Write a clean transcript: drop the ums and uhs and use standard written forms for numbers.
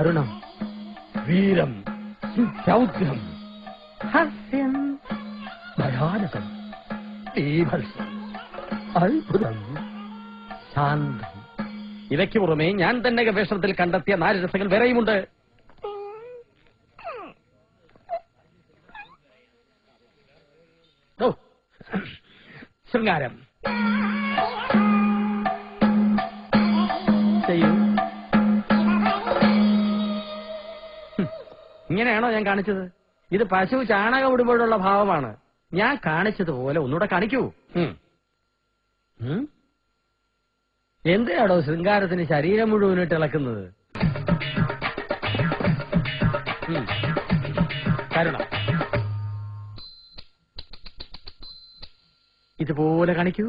കരുണം, വീരം, രൗദ്രം, ഹാസ്യം, ഭയാനകം, ബീഭത്സം, അത്ഭുതം, ശാന്തം. ഇവയ്ക്ക് പുറമെ ഞാൻ തന്നെ ഗവേഷണത്തിൽ കണ്ടെത്തിയ 4 രസങ്ങൾ വേറെയുമുണ്ട്. ശൃംഗാരം ചെയ്യൂ. ഇങ്ങനെയാണോ ഞാൻ കാണിച്ചത്? ഇത് പശു ചാണകം ഇടുമ്പോഴുള്ള ഭാവമാണ്. ഞാൻ കാണിച്ചതുപോലെ ഒന്നുകൂടെ കാണിക്കൂ. എന്തിനാണോ ശൃംഗാരത്തിന് ശരീരം മുഴുവനിട്ട് ഇളക്കുന്നത്? കരുണം ഇതുപോലെ കാണിക്കൂ.